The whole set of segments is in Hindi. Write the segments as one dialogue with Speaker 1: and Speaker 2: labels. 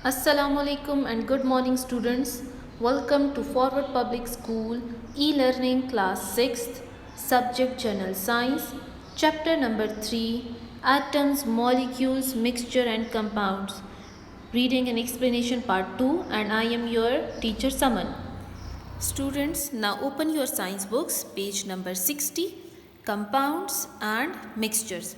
Speaker 1: Assalamualaikum and good morning students. Welcome to Forward Public School e-learning class 6th subject General Science chapter number 3 Atoms, Molecules, Mixture and Compounds. Reading and explanation part 2 and I am your teacher Saman. Students, now open your science books page number 60 Compounds and Mixtures.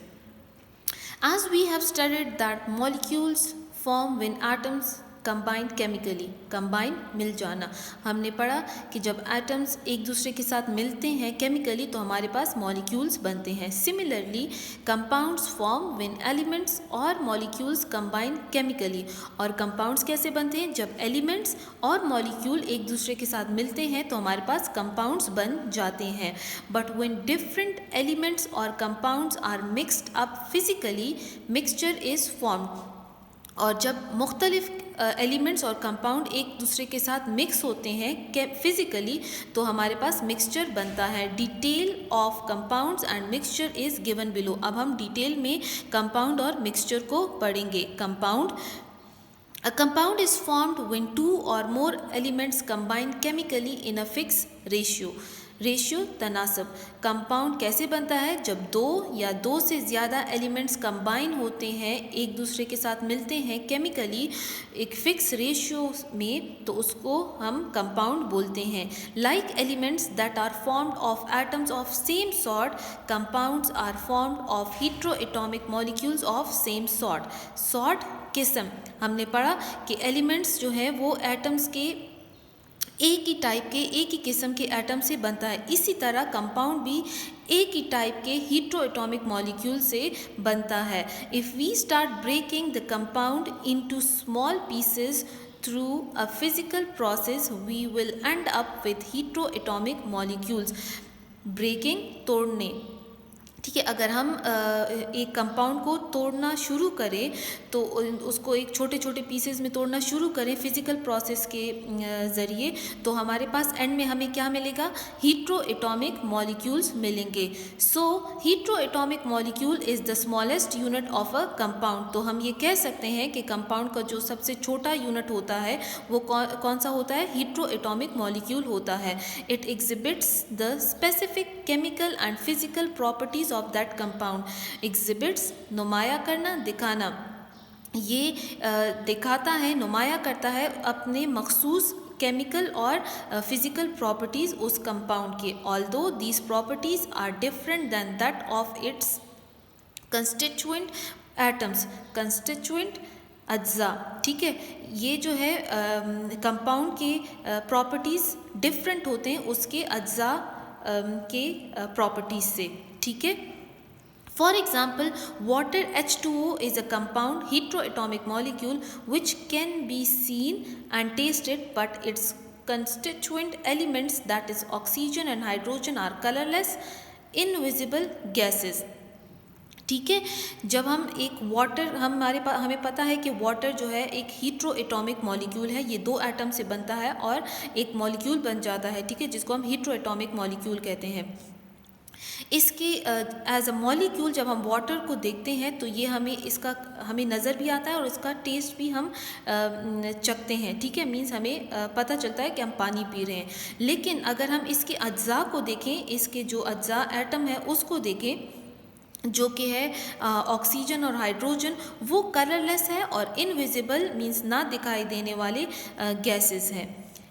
Speaker 1: As we have studied that molecules form when atoms combine chemically, combine मिल जाना, हमने पढ़ा कि जब एटम्स एक दूसरे के साथ मिलते हैं केमिकली तो हमारे पास मॉलिक्यूल्स बनते हैं. Similarly compounds form when elements और मॉलिक्यूल्स कंबाइन केमिकली. और कंपाउंड्स कैसे बनते हैं? जब एलिमेंट्स और मॉलिक्यूल एक दूसरे के साथ मिलते हैं तो हमारे पास कंपाउंड्स बन जाते हैं. बट व्हेन डिफरेंट एलिमेंट्स और compounds are mixed up physically mixture is formed. और जब मुख्तलिफ एलिमेंट्स और कंपाउंड एक दूसरे के साथ मिक्स होते हैं फिजिकली तो हमारे पास मिक्सचर बनता है. Detail of compounds and mixture is given below. अब हम डिटेल में कंपाउंड और मिक्सचर को पढ़ेंगे. A compound is formed when two or more elements combine chemically in a fixed ratio. Ratio तनासब. Compound कैसे बनता है? जब दो या दो से ज़्यादा एलिमेंट्स कंबाइन होते हैं, एक दूसरे के साथ मिलते हैं केमिकली एक फिक्स रेशियो में, तो उसको हम कंपाउंड बोलते हैं. Like elements that are formed of atoms of same sort, compounds are formed of heteroatomic molecules of same sort. Sort किस्म हमने पढ़ा कि एलिमेंट्स जो है वो एटम्स के एक ही टाइप के, एक ही किस्म के एटम से बनता है. इसी तरह कंपाउंड भी एक ही टाइप के हीट्रोएटॉमिक मॉलिक्यूल से बनता है. If we start breaking the compound into small pieces through a physical process we will end up with heteroatomic molecules. Breaking, तोड़ने, ठीक है. अगर हम एक कंपाउंड को तोड़ना शुरू करें तो उसको एक छोटे छोटे पीसेस में तोड़ना शुरू करें फिज़िकल प्रोसेस के ज़रिए, तो हमारे पास एंड में हमें क्या मिलेगा? हीट्रोएटॉमिक मॉलिक्यूल्स मिलेंगे. So heteroatomic molecule is the smallest unit of a compound. तो हम ये कह सकते हैं कि कंपाउंड का जो सबसे छोटा यूनिट होता है वो कौन सा होता है? हीट्रोएटॉमिक मॉलिक्यूल होता है. It exhibits the specific chemical and physical properties of that compound. Exhibits, नुमाया करना, दिखाना. ये दिखाता है, नुमाया करता है अपने मखसूस केमिकल और फिजिकल प्रॉपर्टीज़ उस कंपाउंड के. Although these properties are different than that of its constituent atoms. Constituent अज्जा, ठीक है. ये जो है कंपाउंड के प्रॉपर्टीज़ डिफरेंट होते हैं उसके अज्जा के प्रॉपर्टीज़ से, ठीक है. For example, water H2O is a compound heteroatomic molecule which can be seen and tasted, but its constituent elements, that is oxygen and hydrogen, are colorless, invisible gases. ठीक है. जब हम एक वाटर हमें पता है कि वाटर जो है एक हीट्रोएटॉमिक मॉलिक्यूल है, ये दो एटम से बनता है और एक मॉलिक्यूल बन जाता है, ठीक है, जिसको हम हीट्रोएटॉमिक मॉलिक्यूल कहते हैं. इसके एज अ मॉलिक्यूल जब हम वाटर को देखते हैं तो ये हमें नज़र भी आता है और इसका टेस्ट भी हम चखते हैं, ठीक है. मीन्स हमें पता चलता है कि हम पानी पी रहे हैं. लेकिन अगर हम इसके अज्जा को देखें, इसके जो अज्जा एटम है उसको देखें जो कि है ऑक्सीजन और हाइड्रोजन, वो कलरलेस है और इनविजिबल मीन्स ना दिखाई देने वाले गैसेस हैं.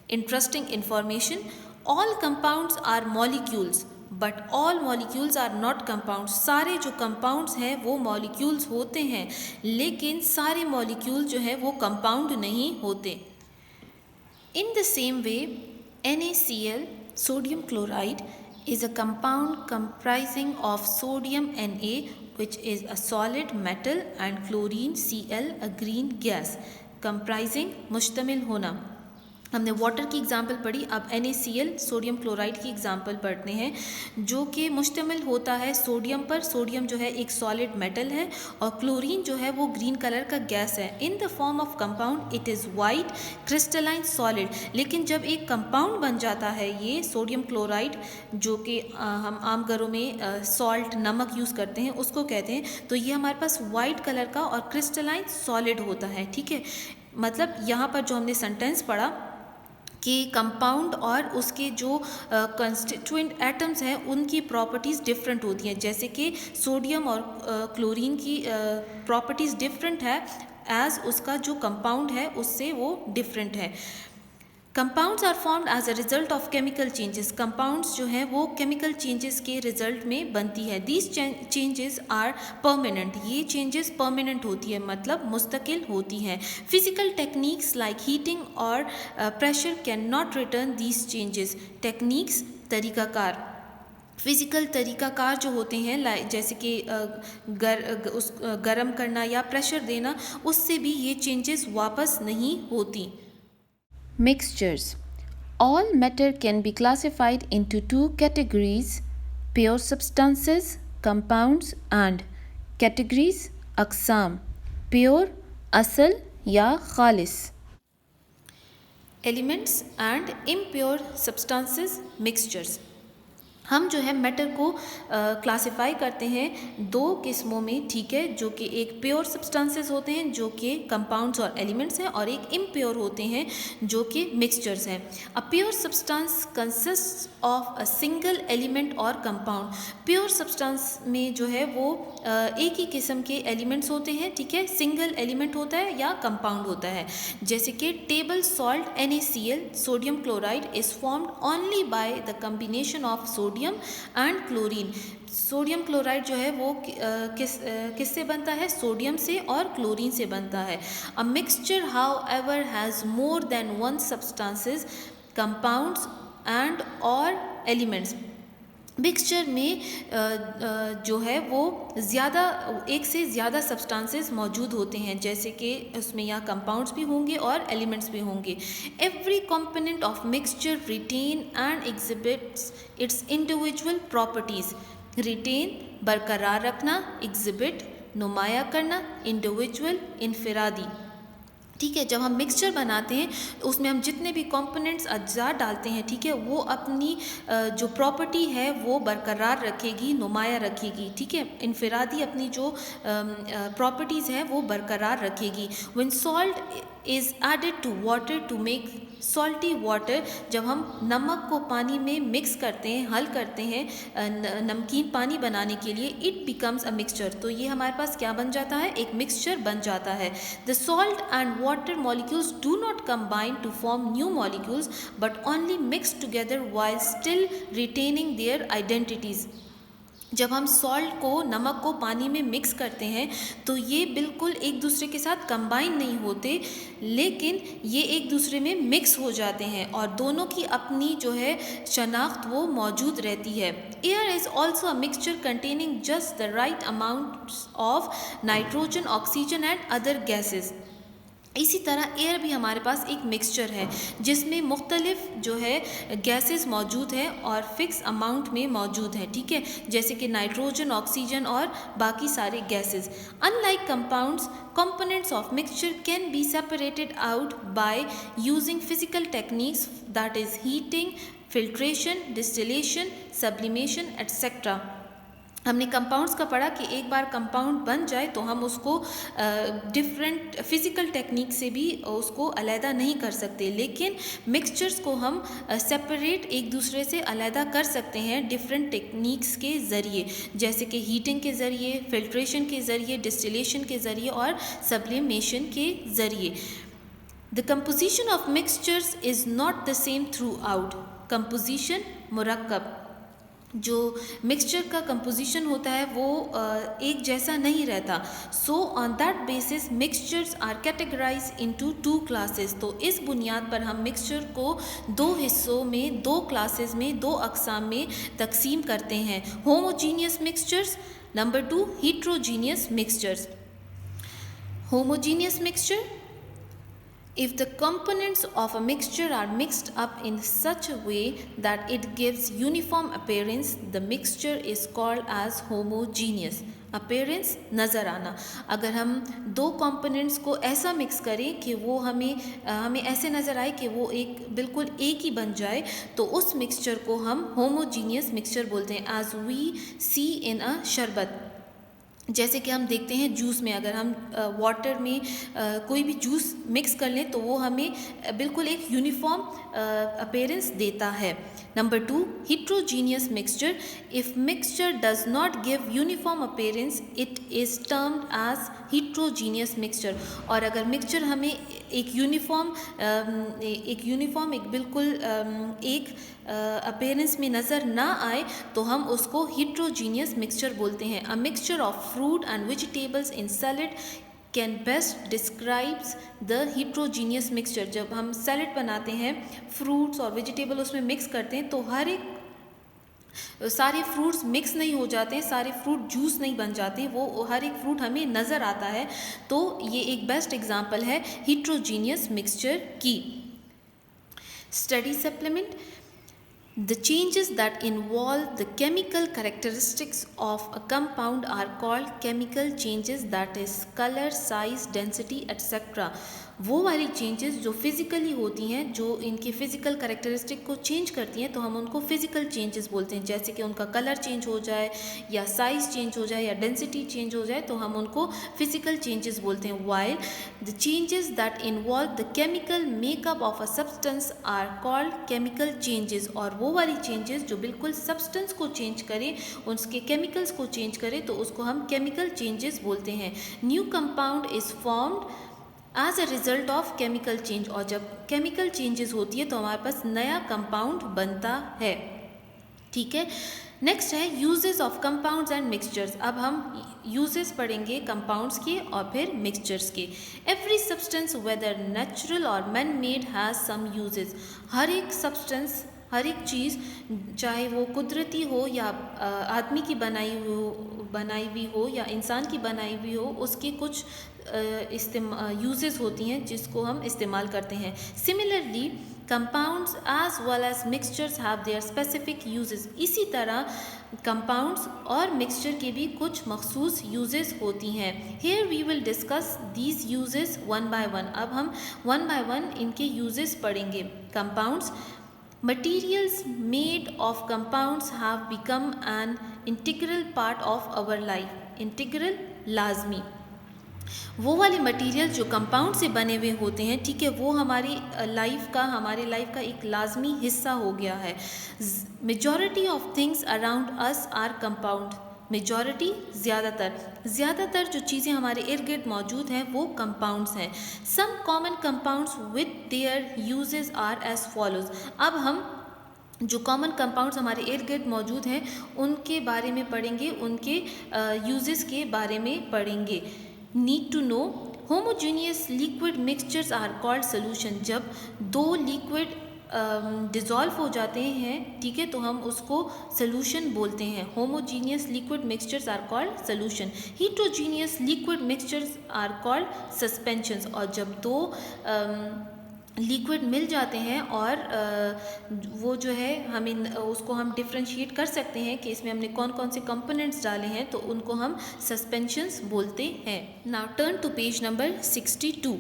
Speaker 1: Interesting information, all compounds are molecules but all molecules are not compounds. सारे जो कंपाउंड्स हैं वो मॉलिक्यूल्स होते हैं लेकिन सारे मॉलिक्यूल जो हैं वो कंपाउंड नहीं होते. In the same way NaCl, sodium chloride, is a compound comprising of sodium Na, which is a solid metal, and chlorine Cl, a green gas. comprising मुश्तमिल होना. हमने वाटर की एग्जांपल पढ़ी, अब NaCl सोडियम क्लोराइड की एग्जांपल पढ़ते हैं जो कि मुश्तमिल होता है सोडियम पर. सोडियम जो है एक सॉलिड मेटल है और क्लोरीन जो है वो ग्रीन कलर का गैस है. In the form of compound it is white crystalline solid. लेकिन जब एक कंपाउंड बन जाता है ये सोडियम क्लोराइड, जो कि हम आम घरों में सॉल्ट, नमक यूज़ करते हैं, उसको कहते हैं, तो ये हमारे पास वाइट कलर का और क्रिस्टलाइन सॉलिड होता है, ठीक है. मतलब यहाँ पर जो हमने सेंटेंस पढ़ा कि कंपाउंड और उसके जो कंस्टिट्यूएंट एटम्स हैं उनकी प्रॉपर्टीज़ डिफरेंट होती हैं, जैसे कि सोडियम और क्लोरीन की प्रॉपर्टीज़ डिफरेंट है एज उसका जो कंपाउंड है उससे वो डिफरेंट है। Compounds are formed as a result of chemical changes, compounds जो हैं वो केमिकल चेंजेस के रिजल्ट में बनती है। दीज चेंजेस आर परमानेंट, ये चेंजेस परमानेंट होती है मतलब मुस्तकिल होती हैं। फिजिकल टेक्निक्स लाइक हीटिंग और pressure can not return these changes, techniques तरीक़ाकार, फिज़िकल तरीक़ाकार जो होते हैं जैसे कि गरम करना या प्रेशर देना, उससे भी ये चेंजेस वापस नहीं होती। Mixtures. All matter can be classified into two categories: pure substances, compounds, and categories अक़साम, pure, असल या खालिस। Elements and impure substances mixtures. हम जो है मैटर को क्लासिफाई करते हैं दो किस्मों में, ठीक है, जो कि एक प्योर सब्सटेंसेस होते हैं जो कि कंपाउंड्स और एलिमेंट्स हैं, और एक इम्प्योर होते हैं जो कि मिक्सचर्स हैं। A pure substance consist of a single element और कंपाउंड। प्योर सब्सटेंस में जो है वो एक ही किस्म के एलिमेंट्स होते हैं, ठीक है, सिंगल एलिमेंट होता है या कंपाउंड होता है, जैसे कि table salt NaCl, sodium chloride, is formed only by the combination of sodium and chlorine. Sodium chloride जो है वो किससे बनता है? सोडियम से और क्लोरीन से बनता है। A mixture how ever has more than one substances, compounds and और एलिमेंट्स। मिक्सचर में जो है वो एक से ज़्यादा सब्सटेंसेस मौजूद होते हैं, जैसे कि उसमें यहाँ कंपाउंड्स भी होंगे और एलिमेंट्स भी होंगे। Every component of mixture retain and exhibits its individual properties. Retain बरकरार रखना, एग्जिबिट नुमाया करना, इंडिविजुअल इनफरादी, ठीक है। जब हम मिक्सचर बनाते हैं तो उसमें हम जितने भी कंपोनेंट्स अज्जा डालते हैं, ठीक है, वो अपनी जो प्रॉपर्टी है वो बरकरार रखेगी, नुमाया रखेगी, ठीक है। इनफरादी अपनी जो प्रॉपर्टीज़ हैं वो बरकरार रखेगी। When salt is added to water to make salty water, जब हम नमक को पानी में मिक्स करते हैं, हल करते हैं नमकीन पानी बनाने के लिए, इट बिकम्स अ मिक्सचर, तो ये हमारे पास क्या बन जाता है? एक मिक्सचर बन जाता है। The salt and water molecules do not combine to form new molecules but only mix together while still retaining their identities. जब हम सॉल्ट को, नमक को पानी में मिक्स करते हैं तो ये बिल्कुल एक दूसरे के साथ कंबाइन नहीं होते, लेकिन ये एक दूसरे में मिक्स हो जाते हैं और दोनों की अपनी जो है शनाख्त वो मौजूद रहती है। Air is also a mixture containing just the right amount of nitrogen, oxygen and other gases. इसी तरह एयर भी हमारे पास एक मिक्सचर है जिसमें मुख्तलिफ जो है गैसेस मौजूद हैं और फिक्स अमाउंट में मौजूद हैं, ठीक है, जैसे कि नाइट्रोजन, ऑक्सीजन और बाकी सारे gases. Unlike compounds, components of mixture can be separated out by using physical techniques, that is heating, filtration, distillation, sublimation, etc. हमने कंपाउंड्स का पढ़ा कि एक बार कंपाउंड बन जाए तो हम उसको डिफरेंट फिज़िकल टेक्निक से भी उसको अलहदा नहीं कर सकते, लेकिन मिक्सचर्स को हम सेपरेट एक दूसरे से अलहदा कर सकते हैं डिफरेंट टेक्निक्स के ज़रिए, जैसे कि हीटिंग के ज़रिए, फिल्ट्रेशन के ज़रिए, डिस्टिलेशन के ज़रिए और सब्लिमेशन के ज़रिए। The composition of mixtures is not the same through. Composition, मुरक्कब, जो मिक्सचर का कंपोजिशन होता है वो एक जैसा नहीं रहता। So on that basis mixtures are categorise into two classes, तो इस बुनियाद पर हम मिक्सचर को दो हिस्सों में, दो क्लासेस में, दो अक़साम में तकसीम करते हैं। Homogeneous mixtures, number 2 heterogeneous mixtures. Homogeneous mixture, if the components of a mixture are mixed up in such a way that it gives uniform appearance, the mixture is called as homogeneous. appearance, नज़र आना। अगर हम दो कंपोनेंट्स को ऐसा मिक्स करें कि वो हमें ऐसे नज़र आए कि वो एक बिल्कुल एक ही बन जाए, तो उस मिक्सचर को हम होमोजीनियस मिक्सचर बोलते हैं। एज वी सी इन अ शरबत, जैसे कि हम देखते हैं जूस में, अगर हम वाटर में कोई भी जूस मिक्स कर लें तो वो हमें बिल्कुल एक यूनिफॉर्म अपीयरेंस देता है। Number 2, heterogeneous mixture. If mixture does not give uniform appearance, it is termed as heterogeneous mixture. और अगर मिक्सचर हमें एक यूनिफॉर्म एक बिल्कुल एक अपीयरेंस में नज़र ना आए तो हम उसको heterogeneous mixture बोलते हैं। A mixture of fruit and vegetables in salad can best describes the heterogeneous mixture। जब हम सैलड बनाते हैं, फ्रूट्स और वेजिटेबल उसमें मिक्स करते हैं तो सारे फ्रूट्स मिक्स नहीं हो जाते हैं, सारे फ्रूट जूस नहीं बन जाते, वो हर एक फ्रूट हमें नज़र आता है। तो ये एक बेस्ट एग्जांपल है heterogeneous मिक्सचर की। Study supplement. The changes that involve the chemical characteristics of a compound are called chemical changes, that is color, size, density, etc. वो वाली चेंजेस जो फिज़िकली होती हैं, जो इनके फिज़िकल कैरेक्टरिस्टिक को चेंज करती हैं, तो हम उनको फिज़िकल चेंजेस बोलते हैं। जैसे कि उनका कलर चेंज हो जाए या साइज़ चेंज हो जाए या डेंसिटी चेंज हो जाए तो हम उनको फिज़िकल चेंजेस बोलते हैं। While the changes that involve the chemical makeup of a substance are called chemical changes. और वो वाली चेंजेस जो बिल्कुल सब्सटेंस को चेंज करें, उसके केमिकल्स को चेंज करें, तो उसको हम केमिकल चेंजेस बोलते हैं। New compound is formed as a result of chemical change. और जब केमिकल चेंजेस होती है तो हमारे पास नया कंपाउंड बनता है। ठीक है, नेक्स्ट है uses of compounds and mixtures. अब हम यूजेस पढ़ेंगे कंपाउंड्स के और फिर मिक्सचर्स के। एवरी सब्सटेंस वेदर नेचुरल और man made has some uses. हर एक सब्सटेंस, हर एक चीज़, चाहे वो कुदरती हो या आदमी की बनाई हुई हो या इंसान की बनाई हुई हो, उसकी कुछ यूजेस होती हैं जिसको हम इस्तेमाल करते हैं। Similarly compounds as well as mixtures have their specific uses. इसी तरह कंपाउंड्स और मिक्सचर के भी कुछ मखसूस यूजेस होती हैं। Here we will discuss these uses one by one. अब हम वन बाय वन इनके यूजेस पढ़ेंगे। Compounds. Materials made of compounds have become an integral part of our life. Integral लाजमी। वो वाले मटेरियल जो कंपाउंड से बने हुए होते हैं, ठीक है, वो हमारे लाइफ का एक लाजमी हिस्सा हो गया है। Majority of things around us are compound. Majority, ज़्यादातर जो चीज़ें हमारे इर्द गिर्द मौजूद हैं वो कंपाउंड्स हैं। Some common compounds with their uses are as follows. अब हम जो कॉमन कंपाउंड्स हमारे इर्द गिर्द मौजूद हैं उनके बारे में पढ़ेंगे, उनके यूजेस के बारे में पढ़ेंगे। Need to know homogeneous liquid mixtures are called solution. जब दो लिक्विड डिज़ोल्व हो जाते हैं, ठीक है, तो हम उसको सोल्यूशन बोलते हैं। Homogeneous liquid mixtures are called solution. Heterogeneous liquid mixtures are called suspensions. और जब दो लिक्विड मिल जाते हैं और वो जो है हमें उसको हम डिफ्रेंशिएट कर सकते हैं कि इसमें हमने कौन कौन से कंपोनेंट्स डाले हैं, तो उनको हम सस्पेंशंस बोलते हैं। Now turn to page number 62।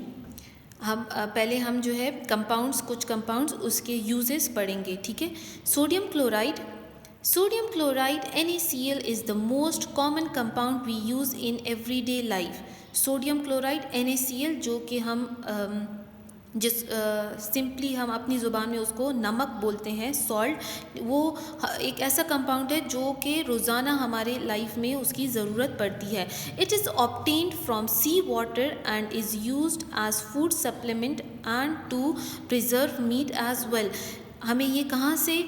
Speaker 1: पहले हम जो है कुछ कंपाउंड्स उसके यूजेस पढ़ेंगे, ठीक है। Sodium chloride NaCl is the most common compound we use in everyday life. Sodium chloride NaCl, जो कि हम सिंपली हम अपनी ज़ुबान में उसको नमक बोलते हैं, सॉल्ट, वो एक ऐसा कंपाउंड है जो कि रोज़ाना हमारे लाइफ में उसकी ज़रूरत पड़ती है। It is obtained from sea water and is used as food supplement and to preserve meat as well. हमें ये कहाँ से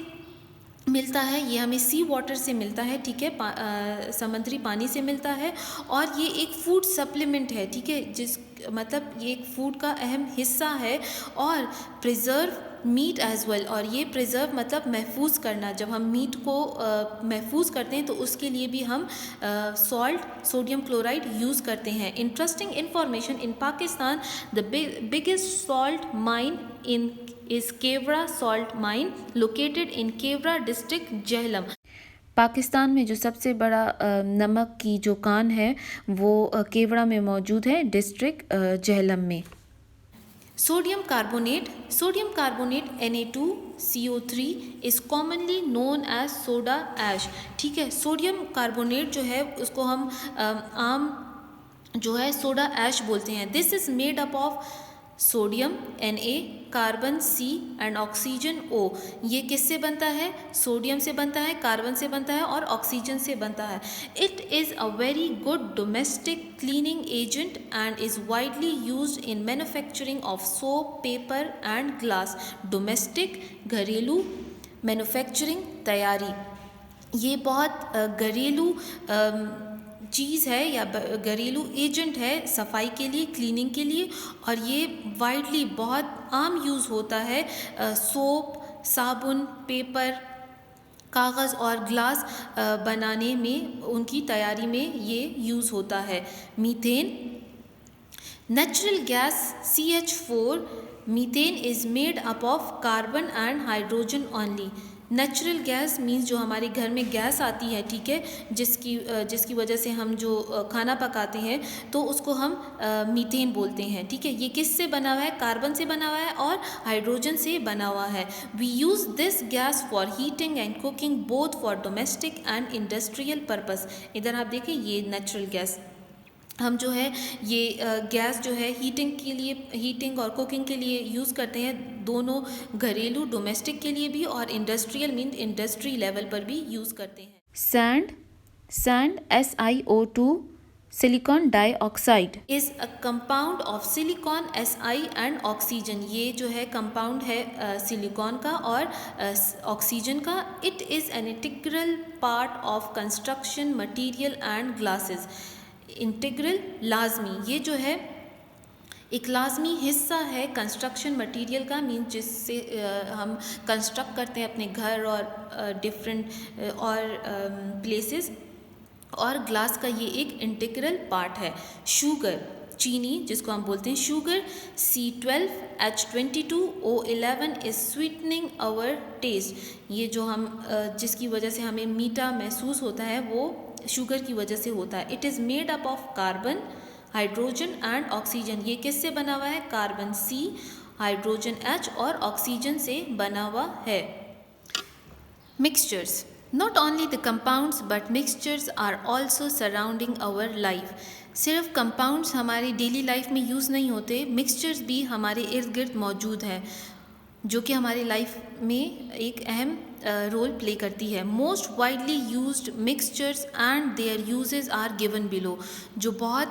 Speaker 1: मिलता है? ये हमें सी वाटर से मिलता है, ठीक है, समुद्री पानी से मिलता है, और ये एक फूड सप्लीमेंट है, ठीक है, मतलब ये एक फूड का अहम हिस्सा है। और प्रिजर्व मीट एज वेल, और ये प्रिजर्व मतलब महफूज करना। जब हम मीट को महफूज करते हैं तो उसके लिए भी हम सोडियम क्लोराइड यूज़ करते हैं। Interesting information, in Pakistan the biggest salt mine is Kevra salt mine located in Kevra district Jhelum। Pakistan में जो सबसे बड़ा नमक की जो कान है वो केवड़ा में मौजूद है, डिस्ट्रिक्ट झेलम में। Sodium carbonate Na2CO3 is commonly known as soda ash. ठीक है, सोडियम कार्बोनेट जो है उसको हम आम जो है सोडा ऐश बोलते हैं. This is made up of sodium Na, carbon C and oxygen O. ये किससे बनता है? सोडियम से बनता है, कार्बन से बनता है और ऑक्सीजन से बनता है. It is a very good domestic cleaning agent and is widely used in manufacturing of soap, paper and glass. Domestic घरेलू, मैन्युफैक्चरिंग तैयारी. ये बहुत घरेलू चीज़ है या घरेलू एजेंट है सफाई के लिए, क्लीनिंग के लिए, और ये वाइडली बहुत आम यूज़ होता है सोप, साबुन, पेपर, कागज़ और ग्लास बनाने में, उनकी तैयारी में ये यूज़ होता है. Methane, natural gas CH4. Methane is made up of carbon and hydrogen only. Natural gas means जो हमारे घर में गैस आती है, ठीक है, जिसकी वजह से हम जो खाना पकाते हैं तो उसको हम मीथेन बोलते हैं. ठीक है, ये किससे बना हुआ है? कार्बन से बना हुआ है और हाइड्रोजन से बना हुआ है. We use this gas for heating and cooking both for domestic and industrial purpose. इधर आप देखें, ये नेचुरल गैस हम जो है ये गैस जो है हीटिंग और कुकिंग के लिए यूज़ करते हैं, दोनों घरेलू डोमेस्टिक के लिए भी और इंडस्ट्रियल मीन इंडस्ट्री लेवल पर भी यूज़ करते हैं. Sand SiO2 silicon dioxide is a compound of silicon Si and oxygen. ये जो है कंपाउंड है सिलिकॉन का और ऑक्सीजन का. It is an integral part of construction material and glasses. Integral लाजमी, ये जो है एक लाजमी हिस्सा है कंस्ट्रक्शन मटेरियल का, मीन जिससे हम कंस्ट्रक्ट करते हैं अपने घर और डिफरेंट और प्लेसेस, और ग्लास का ये एक इंटीग्रल पार्ट है. शुगर, चीनी जिसको हम बोलते हैं sugar, C12H22O11 is sweetening our taste. ये जो हम जिसकी वजह से हमें मीठा महसूस होता है वो शुगर की वजह से होता है. It is made up of carbon, hydrogen and oxygen. ये किससे बना हुआ है? कार्बन C, हाइड्रोजन H और ऑक्सीजन से बना हुआ है. Mixtures. Not only the compounds but mixtures are also surrounding our life. सिर्फ कंपाउंड्स हमारी डेली लाइफ में यूज़ नहीं होते, मिक्सचर्स भी हमारे इर्द गिर्द मौजूद है जो कि हमारी लाइफ में एक अहम रोल प्ले करती है. Most widely used mixtures and their uses are given below. जो बहुत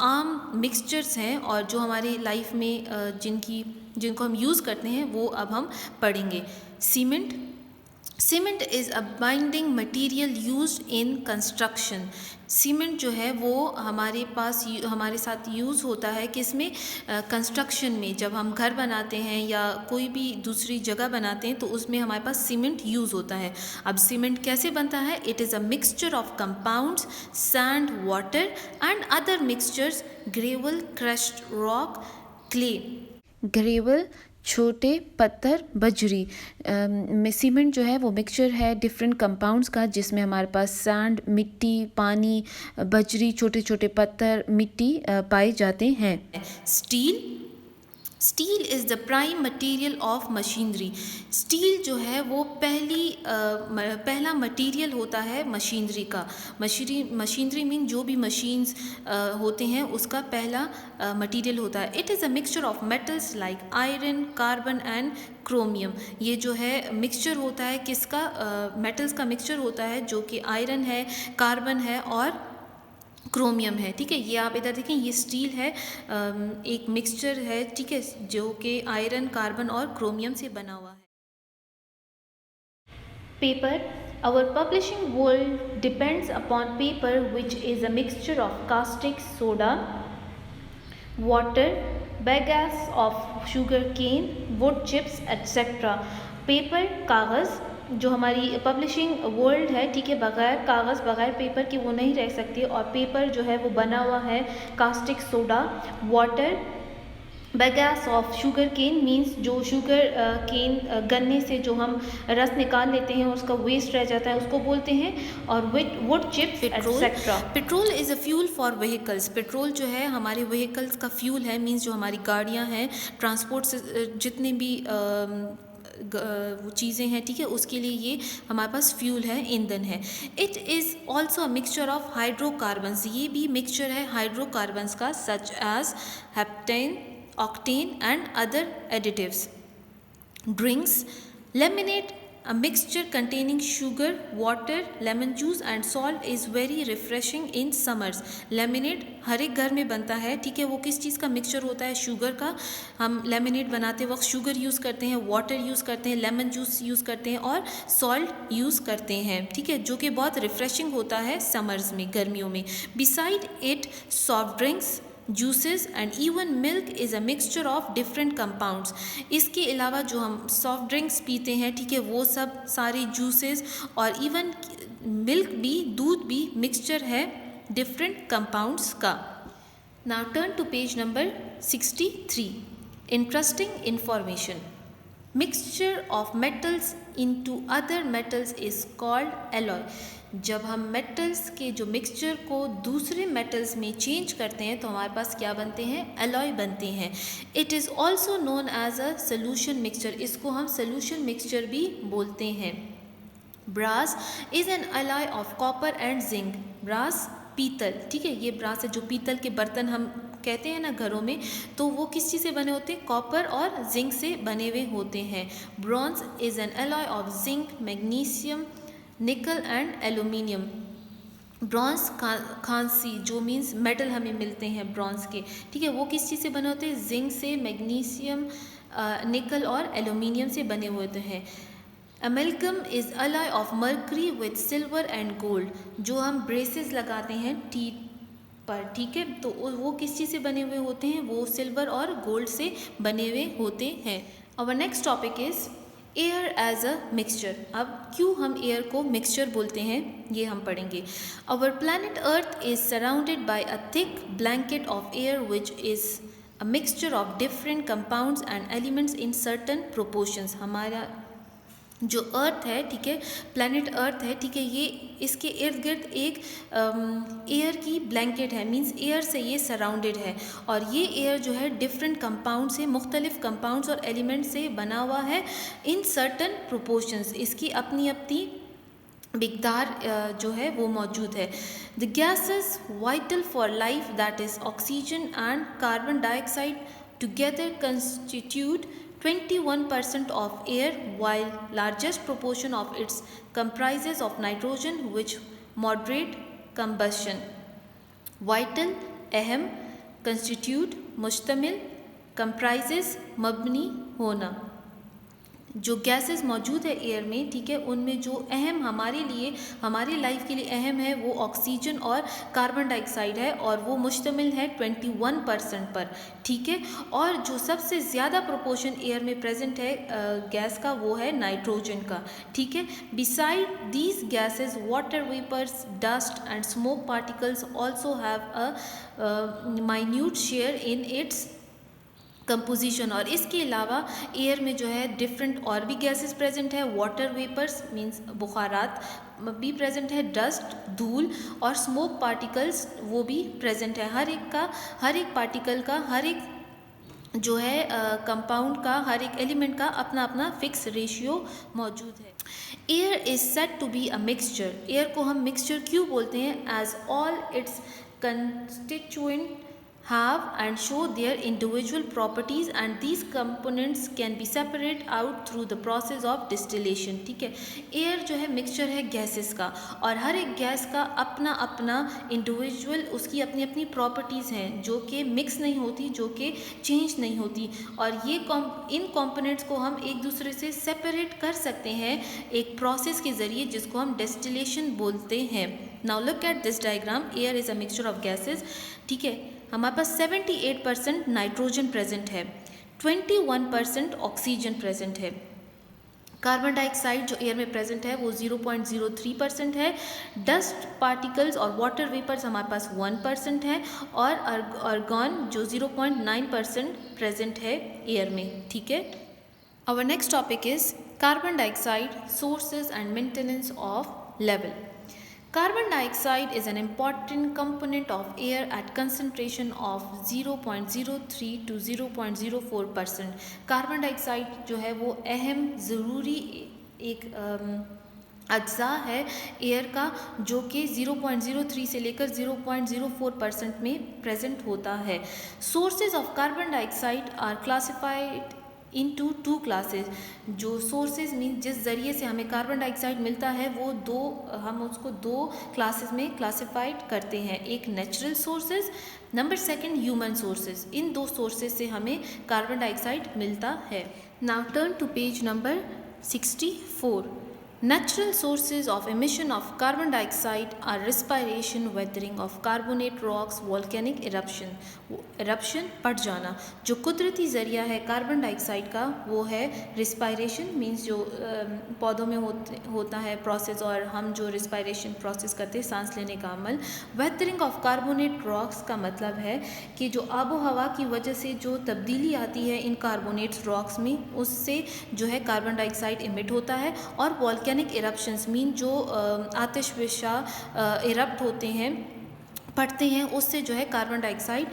Speaker 1: आम मिक्सचर्स हैं और जो हमारी लाइफ में जिनको हम यूज़ करते हैं वो अब हम पढ़ेंगे. Cement is a binding material used in construction. Cement जो है वो हमारे साथ यूज़ होता है किसमें? कंस्ट्रक्शन में. जब हम घर बनाते हैं या कोई भी दूसरी जगह बनाते हैं तो उसमें हमारे पास सीमेंट यूज़ होता है. अब सीमेंट कैसे बनता है? It is a mixture of compounds, sand, water and other mixtures, gravel, crushed rock, clay. Gravel छोटे पत्थर, बजरी. सीमेंट जो है वो मिक्सचर है डिफरेंट कंपाउंड्स का जिसमें हमारे पास सैंड, मिट्टी, पानी, बजरी, छोटे छोटे पत्थर, मिट्टी पाए जाते हैं. Steel is the prime material of machinery. Steel जो है वो पहला मटेरियल होता है मशीनरी का. मशीनरी मीन जो भी मशीन्स होते हैं उसका पहला मटेरियल होता है. It is a mixture of metals like iron, carbon and chromium. ये जो है मिक्सचर होता है किसका? मेटल्स का मिक्सचर होता है जो कि आयरन है, कार्बन है और क्रोमियम है. ठीक है, ये आप इधर देखें, ये स्टील है, एक मिक्सचर है, ठीक है, जो कि आयरन, कार्बन और क्रोमियम से बना हुआ है. Paper. Our publishing world depends upon paper, which is a mixture of caustic soda, water, bagasse of sugar cane, wood chips, etc. Paper, कागज़, जो हमारी पब्लिशिंग वर्ल्ड है, ठीक है, बग़ैर कागज़, बग़ैर पेपर के वो नहीं रह सकती. और पेपर जो है वो बना हुआ है caustic soda, water, bagasse of sugar cane means जो शुगर केन गन्ने से जो हम रस निकाल लेते हैं उसका वेस्ट रह जाता है उसको बोलते हैं। और would chips etcetera. Petrol is a fuel for vehicles. Petrol जो है हमारे व्हीकल्स का फ्यूल है, मीन्स जो हमारी गाड़ियाँ हैं, ट्रांसपोर्ट से जितने भी वो चीज़ें हैं, ठीक है, उसके लिए ये हमारे पास फ्यूल है, ईंधन है। It is also a mixture of hydrocarbons. ये भी मिक्सचर है हाइड्रोकार्बन्स का, such as heptane, octane and other additives. Drinks, lemonade, a mixture containing sugar, water, lemon juice and salt is very refreshing in summers. Lemonade हर एक घर में बनता है, ठीक है, वो किस चीज़ का मिक्सचर होता है? शुगर का। हम लेमनेड बनाते वक्त शुगर यूज़ करते हैं, वाटर यूज़ करते हैं, लेमन जूस यूज़ करते हैं और सॉल्ट यूज़ करते हैं, ठीक है, जो कि बहुत रिफ्रेशिंग होता है समर्स में, गर्मियों में। Beside it soft drinks, juices and even milk is a mixture of different compounds. इसके अलावा जो हम सॉफ्ट ड्रिंक्स पीते हैं, ठीक है, वो सब सारे जूसेस और इवन मिल्क भी, दूध भी मिक्सचर है डिफरेंट कंपाउंड्स का। Now turn to page number 63। Interesting information. Mixture of metals into other metals is called alloy. जब हम मेटल्स के जो मिक्सचर को दूसरे मेटल्स में चेंज करते हैं तो हमारे पास क्या बनते हैं? एलॉय बनते हैं। It is also known as a solution mixture. इसको हम सोल्यूशन मिक्सचर भी बोलते हैं। Brass is an alloy of copper and zinc. Brass पीतल, ठीक है, ये ब्रास है, जो पीतल के बर्तन हम कहते हैं ना घरों में, तो वो किस चीज़ से बने होते हैं? कॉपर और जिंक से बने हुए होते हैं। Bronze is an alloy of zinc, magnesium, निकल एंड एल्यूमिनियम। ब्रॉन्ज खांसी जो मीन्स मेटल हमें मिलते हैं ब्रॉन्ज के, ठीक है, वो किस चीज़ से बने होते हैं? जिंक से, मैग्नीशियम, निकल और एल्यूमिनियम से बने हुए होते हैं। Amalgam is alloy of mercury with silver and gold. जो हम ब्रेसेस लगाते हैं टीथ पर, ठीक है, तो वो किस चीज़ से बने हुए होते हैं? वो सिल्वर और गोल्ड से बने हुए होते हैं। और next topic is air as a mixture. अब क्यों हम एयर को मिक्सचर बोलते हैं ये हम पढ़ेंगे। Our planet earth is surrounded by a thick blanket of air which is a mixture of different compounds and elements in certain proportions. हमारा जो अर्थ है, ठीक है, प्लैनेट अर्थ है, ठीक है, ये इसके इर्द गिर्द एक एयर की ब्लैंकेट है, मींस एयर से ये सराउंडेड है। और ये एयर जो है डिफरेंट कंपाउंड से, मुख्तलिफ कंपाउंड्स और एलिमेंट से बना हुआ है इन सर्टन प्रोपोर्शंस। इसकी अपनी अपनी मिकदार जो है वो मौजूद है। The gases vital for life that is oxygen and carbon dioxide together constitute 21% of air, while largest proportion of its comprises of nitrogen which moderate combustion. Vital, अहम, constitute, मुश्तमिल, comprises, मबनी होना। जो गैसेस मौजूद है एयर में, ठीक है, उनमें जो अहम हमारे लिए, हमारी लाइफ के लिए अहम है वो ऑक्सीजन और कार्बन डाइऑक्साइड है, और वो मुश्तमिल है 21% पर, ठीक है। और जो सबसे ज़्यादा प्रोपोर्शन एयर में प्रेजेंट है गैस का, वो है नाइट्रोजन का, ठीक है। Besides these gases water vapours, dust and smoke particles also have a minute share in its composition. और इसके अलावा एयर में जो है डिफरेंट और भी गैसेस प्रेजेंट है। वाटर वेपर्स मींस बुखारात भी प्रेजेंट है, डस्ट, धूल, और स्मोक पार्टिकल्स वो भी प्रेजेंट है। हर एक पार्टिकल का, हर एक जो है कंपाउंड का, हर एक एलिमेंट का अपना अपना फिक्स रेशियो मौजूद है। Air is said to be a mixture. Air को हम मिक्सचर क्यों बोलते हैं? As all its constituent have and show their individual properties and these components can be separated out through the process of distillation, ठीक है। एयर जो है मिक्सचर है गैसेस का, और हर एक गैस का अपना अपना इंडिविजुअल, उसकी अपनी अपनी प्रॉपर्टीज़ हैं जो कि मिक्स नहीं होती, जो कि चेंज नहीं होती, और ये इन कंपोनेंट्स को हम एक दूसरे से सेपरेट कर सकते हैं एक प्रोसेस के ज़रिए जिसको हम डिस्टिलेशन बोलते हैं। Now look at this diagram. Air is a mixture of gases, ठीक है। हमारे पास 78% नाइट्रोजन प्रेजेंट है, 21% ऑक्सीजन प्रेजेंट है, कार्बन डाइऑक्साइड जो एयर में प्रेजेंट है वो 0.03% है। डस्ट पार्टिकल्स और वाटर वेपर्स हमारे पास 1% है, और आर्गन जो 0.9% प्रेजेंट है एयर में, ठीक है। Our next topic is carbon dioxide sources and maintenance of level. Carbon dioxide is an important component of air at concentration of 0.03 to 0.04%. Carbon dioxide जो है वो अहम ज़रूरी एक अज्जा है एयर का, जो कि 0.03 से लेकर 0.04% में प्रेजेंट होता है। Sources of carbon dioxide are classified into 2 classes. जो सोर्सेज मीन जिस ज़रिए से हमें कार्बन डाइऑक्साइड मिलता है वो हम उसको 2 क्लासेस में क्लासिफाइड करते हैं। एक natural sources, number 2 human sources. इन 2 सोर्सेज से हमें कार्बन डाइऑक्साइड मिलता है। Now turn to page number 64। Natural sources of emission of carbon dioxide are respiration, weathering of carbonate rocks, volcanic eruption। eruption पट जाना। जो कुदरती ज़रिया है कार्बन डाइऑक्साइड का वो है रिस्पायरेशन, मीन्स जो पौधों में होता है प्रोसेस, और हम जो रिस्पायरेशन प्रोसेस करते हैं सांस लेने का अमल। वेदरिंग ऑफ कार्बोनेट रॉक्स का मतलब है कि जो आबो हवा की वजह से जो तब्दीली आती है इन कार्बोनेट रॉक्स में, उससे जो है कार्बन डाइऑक्साइड इमिट होता है। और वॉल्केनिक इरप्शंस मीन जो आतिशफशा इरप्ट होते हैं, पढ़ते हैं, उससे जो है कार्बन डाइऑक्साइड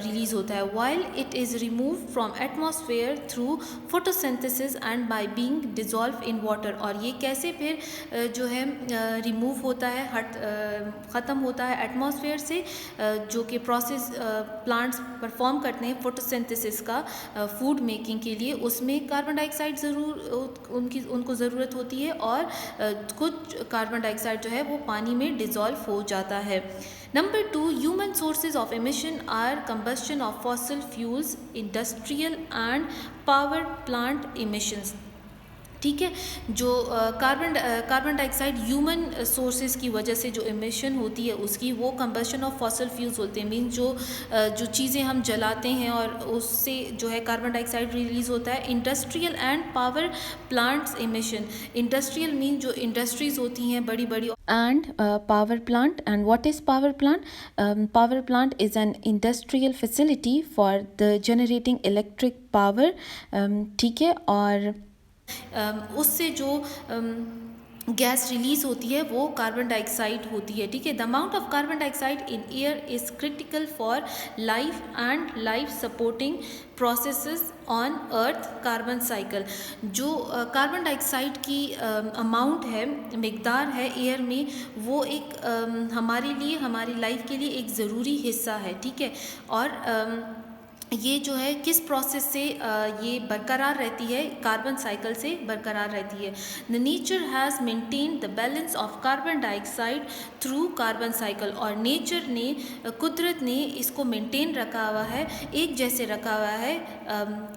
Speaker 1: रिलीज़ होता है। While it is remove from atmosphere through photosynthesis and by being dissolve in water. और ये कैसे फिर जो है रिमूव होता है, ख़त्म होता है एटमॉस्फेयर से, जो कि प्रोसेस प्लांट्स परफॉर्म करते हैं फोटोसिंथेसिस का फूड मेकिंग के लिए। उसमें कार्बन डाइऑक्साइड उनको ज़रूरत होती है, और कुछ कार्बन डाइऑक्साइड जो है वो पानी में डिज़ोल्व हो जाता है। Number 2, human sources of emission are combustion of fossil fuels, industrial and power plant emissions। ठीक है, जो कार्बन डाइऑक्साइड ह्यूमन सोर्सेज की वजह से जो इमिशन होती है उसकी, वो कंबशन ऑफ फॉसिल फ्यूल्स होते हैं। मीन जो चीज़ें हम जलाते हैं और उससे जो है कार्बन डाइऑक्साइड रिलीज़ होता है। Industrial and power plants emission. Industrial mean जो इंडस्ट्रीज़ होती हैं बड़ी बड़ी, and power plant. And what is power plant? Power plant is an industrial facility for the generating electric power. ठीक है, और उससे जो गैस रिलीज़ होती है वो कार्बन डाइऑक्साइड होती है। ठीक है, the amount of carbon dioxide in air is critical for life and life supporting processes on earth carbon cycle. जो कार्बन डाइऑक्साइड की अमाउंट है, मिकदार है एयर में, वो एक हमारे लिए, हमारी लाइफ के लिए एक ज़रूरी हिस्सा है। ठीक है, और ये जो है किस प्रोसेस से ये बरकरार रहती है? कार्बन साइकिल से बरकरार रहती है। The nature has maintain the balance of carbon dioxide through carbon cycle. और नेचर ने, कुदरत ने इसको मेंटेन रखा हुआ है, एक जैसे रखा हुआ है,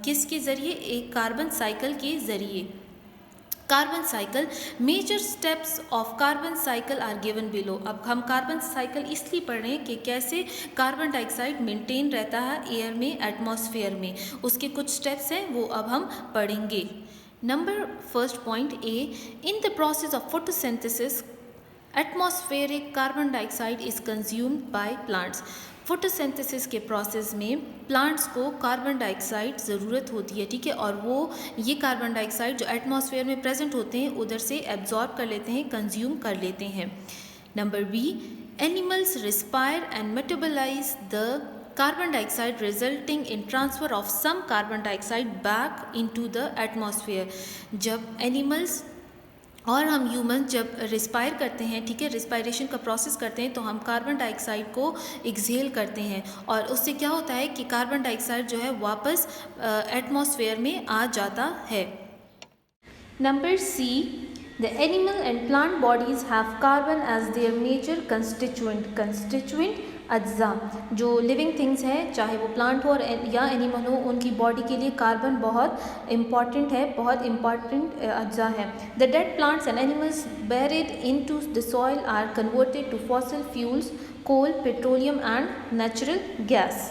Speaker 1: किसके ज़रिए? एक कार्बन साइकिल के ज़रिए। Carbon cycle, major steps of carbon cycle are given below. अब हम कार्बन साइकिल इसलिए पढ़ रहे हैं कि कैसे कार्बन डाइऑक्साइड मेंटेन रहता है एयर में, एटमॉस्फेयर में। उसके कुछ स्टेप्स हैं, वो अब हम पढ़ेंगे। Number first point A, in the process of photosynthesis atmospheric carbon dioxide is consumed by plants. Photosynthesis के प्रोसेस में प्लांट्स को कार्बन डाइऑक्साइड ज़रूरत होती है। ठीक है, और वो ये कार्बन डाइऑक्साइड जो एटमॉस्फेयर में प्रेजेंट होते हैं उधर से एब्जॉर्ब कर लेते हैं, कंज्यूम कर लेते हैं। Number B, animals respire and metabolise the carbon dioxide resulting in transfer of some carbon dioxide back into the atmosphere. जब एनिमल्स और हम ह्यूमन जब रिस्पायर करते हैं, ठीक है, रिस्पायरेशन का प्रोसेस करते हैं, तो हम कार्बन डाइऑक्साइड को एक्सहेल करते हैं, और उससे क्या होता है कि कार्बन डाइऑक्साइड जो है वापस एटमॉस्फेयर में आ जाता है। Number C, the animal and plant bodies have carbon as their major constituent अज्जा। जो लिविंग थिंग्स हैं, चाहे वो प्लांट हो या एनिमल हो, उनकी बॉडी के लिए कार्बन बहुत इम्पॉर्टेंट है, बहुत इम्पॉर्टेंट अज्जा है। The dead plants and animals buried into the soil are converted to fossil fuels, coal, petroleum and natural gas.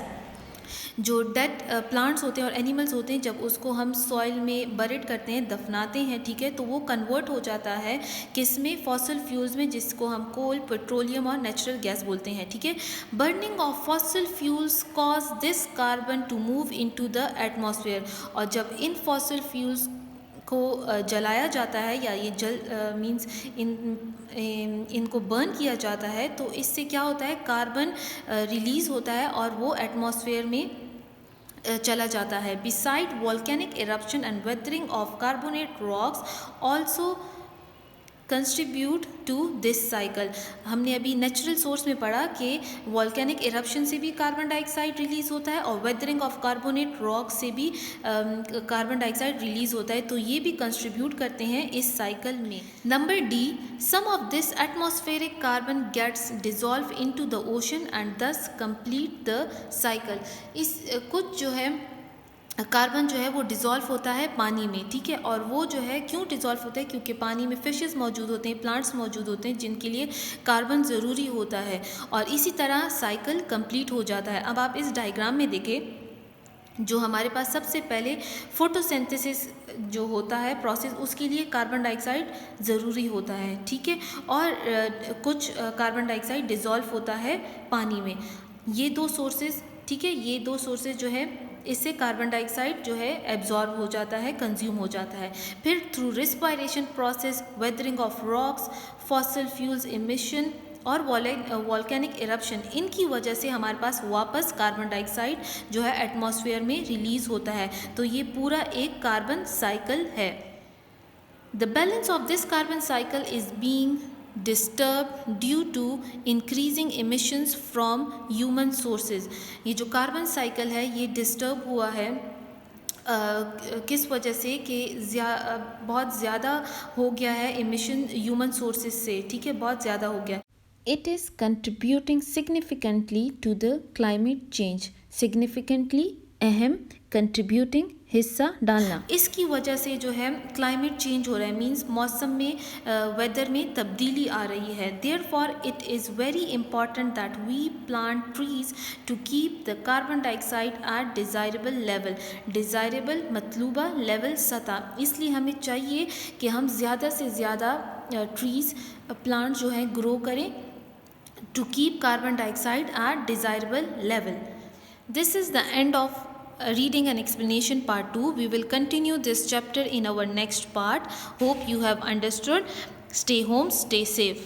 Speaker 1: जो डेड प्लांट्स होते हैं और एनिमल्स होते हैं, जब उसको हम सॉइल में बरिड करते हैं, दफनाते हैं, ठीक है, तो वो कन्वर्ट हो जाता है किसमें, फॉसिल फ्यूल्स में, जिसको हम कोल, पेट्रोलियम और नेचुरल गैस बोलते हैं, ठीक है। Burning of fossil fuels cause this carbon to move into the atmosphere, और जब इन फॉसिल फ्यूल्स को जलाया जाता है या ये जल मींस इनको बर्न किया जाता है, तो इससे क्या होता है, कार्बन रिलीज़ होता है और वो एटमॉस्फेयर में चला जाता है। Besides volcanic eruption and weathering of carbonate rocks also contribute to this cycle. हमने अभी नेचुरल सोर्स में पढ़ा कि वॉल्केनिक इरप्शन से भी कार्बन डाइऑक्साइड रिलीज़ होता है और वेदरिंग ऑफ कार्बोनेट रॉक से भी कार्बन डाइऑक्साइड रिलीज़ होता है, तो ये भी कंट्रीब्यूट करते हैं इस साइकिल में। Number D, some of this atmospheric carbon gets dissolve into the ocean and thus complete the cycle. इस कुछ जो है कार्बन जो है वो डिज़ोल्व होता है पानी में, ठीक है, और वो जो है क्यों डिज़ोल्व होता है, क्योंकि पानी में फिशेस मौजूद होते हैं, प्लांट्स मौजूद होते हैं, जिनके लिए कार्बन ज़रूरी होता है, और इसी तरह साइकिल कंप्लीट हो जाता है। अब आप इस डायग्राम में देखें, जो हमारे पास सबसे पहले फोटोसिंथेसिस जो होता है प्रोसेस, उसके लिए कार्बन डाइऑक्साइड ज़रूरी होता है, ठीक है, और कुछ कार्बन डाइऑक्साइड डिज़ोल्व होता है पानी में। ये दो सोर्सेज, ठीक है, ये दो सोर्सेज जो है, इससे कार्बन डाइऑक्साइड जो है एब्जॉर्ब हो जाता है, कंज्यूम हो जाता है। फिर through respiration process, weathering of rocks, fossil fuels emission और वॉल्केनिक इरप्शन, इनकी वजह से हमारे पास वापस कार्बन डाइऑक्साइड जो है एटमॉस्फेयर में रिलीज़ होता है। तो ये पूरा एक कार्बन साइकिल है। The balance of this carbon cycle is being disturb due to increasing emissions from human sources. ये जो कार्बन साइकिल है ये डिस्टर्ब हुआ है किस वजह से कि बहुत ज़्यादा हो गया है emission ह्यूमन सोर्सेज से, ठीक है, बहुत ज़्यादा हो गया। It is contributing significantly to the climate change. Significantly अहम, कंट्रीब्यूटिंग हिस्सा डालना, इसकी वजह से जो है क्लाइमेट चेंज हो रहा है, मींस मौसम में वेदर में तब्दीली आ रही है। Therefore it is very important that we plant trees to keep the carbon dioxide at desirable level. Desirable मतलूबा लेवल सतह, इसलिए हमें चाहिए कि हम ज़्यादा से ज़्यादा ट्रीज़ प्लांट जो है ग्रो करें to keep carbon dioxide at desirable level. This is the end of reading and explanation part 2. We will continue this chapter in our next part. Hope you have understood. Stay home, stay safe.